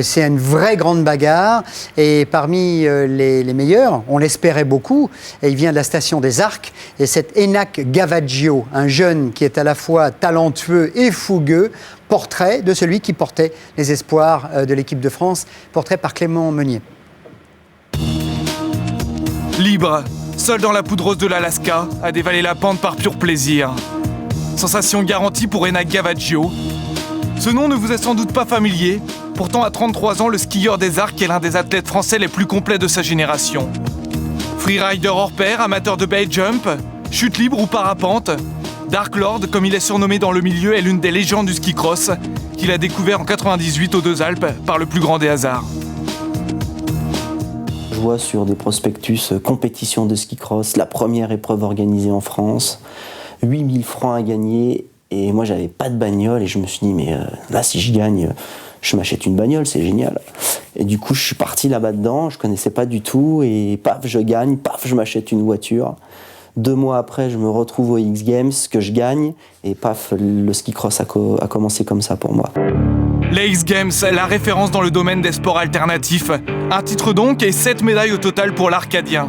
C'est une vraie grande bagarre. Et parmi les meilleurs, on l'espérait beaucoup, et il vient de la station des Arcs. Et c'est Enak Gavaggio, un jeune qui est à la fois talentueux et fougueux. Portrait de celui qui portait les espoirs de l'équipe de France. Portrait par Clément Meunier. Libre, seul dans la poudreuse de l'Alaska, à dévaler la pente par pur plaisir. Sensation garantie pour Enak Gavaggio. Ce nom ne vous est sans doute pas familier. Pourtant, à 33 ans, le skieur des Arcs est l'un des athlètes français les plus complets de sa génération. Freerider hors pair, amateur de base jump, chute libre ou parapente, Dark Lord, comme il est surnommé dans le milieu, est l'une des légendes du ski cross qu'il a découvert en 98 aux Deux Alpes par le plus grand des hasards. Je vois sur des prospectus compétition de ski cross, la première épreuve organisée en France, 8000 francs à gagner, et moi j'avais pas de bagnole et je me suis dit mais là si je gagne, je m'achète une bagnole, c'est génial. Et du coup je suis parti là-bas dedans, je connaissais pas du tout et paf je gagne, paf je m'achète une voiture. 2 mois après, je me retrouve aux X Games, que je gagne, et paf, le ski cross a commencé comme ça pour moi. Les X Games, la référence dans le domaine des sports alternatifs. Un titre donc et 7 médailles au total pour l'Arcadien.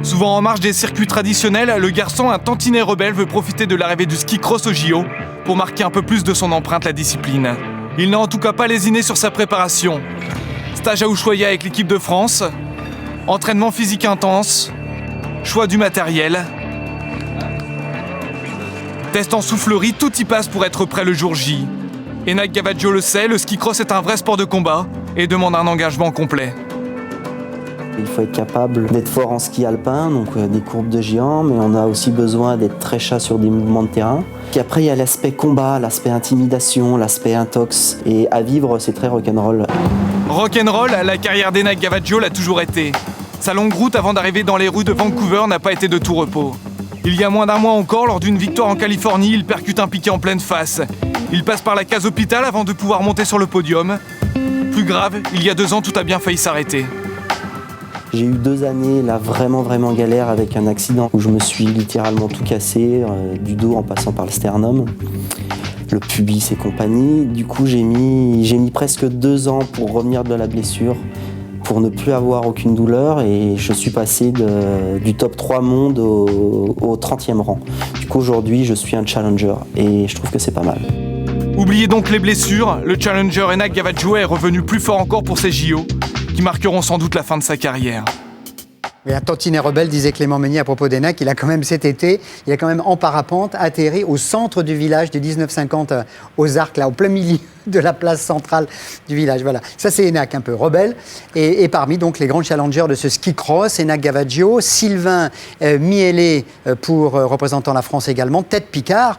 Souvent en marge des circuits traditionnels, le garçon, un tantinet rebelle, veut profiter de l'arrivée du ski cross au JO pour marquer un peu plus de son empreinte la discipline. Il n'a en tout cas pas lésiné sur sa préparation. Stage à Ushuaïa avec l'équipe de France, entraînement physique intense, choix du matériel. Test en soufflerie, tout y passe pour être prêt le jour J. Enak Gavaggio le sait, le ski cross est un vrai sport de combat et demande un engagement complet. Il faut être capable d'être fort en ski alpin, donc des courbes de géant, mais on a aussi besoin d'être très chat sur des mouvements de terrain. Puis après, il y a l'aspect combat, l'aspect intimidation, l'aspect intox. Et à vivre, c'est très rock'n'roll. Rock'n'roll, la carrière d'Enak Gavaggio l'a toujours été. Sa longue route avant d'arriver dans les rues de Vancouver n'a pas été de tout repos. Il y a moins d'un mois encore, lors d'une victoire en Californie, il percute un piquet en pleine face. Il passe par la case hôpital avant de pouvoir monter sur le podium. Plus grave, il y a 2 ans, tout a bien failli s'arrêter. J'ai eu 2 années là vraiment galère avec un accident où je me suis littéralement tout cassé, du dos en passant par le sternum, le pubis et compagnie. Du coup, j'ai mis presque 2 ans pour revenir de la blessure, pour ne plus avoir aucune douleur, et je suis passé du top 3 monde au 30e rang. Du coup aujourd'hui je suis un challenger et je trouve que c'est pas mal. Oubliez donc les blessures, le challenger Enak Gavaggio est revenu plus fort encore pour ses JO, qui marqueront sans doute la fin de sa carrière. Et un tantinet rebelle, disait Clément Meunier à propos d'Enak, il a quand même cet été, il a quand même en parapente atterri au centre du village du 1950 aux Arcs, là au plein milieu de la place centrale du village. Voilà, ça c'est Enak, un peu rebelle. Et parmi donc les grands challengers de ce ski cross, Enak Gavaggio, Sylvain Miélé pour représentant la France également, Ted Picard.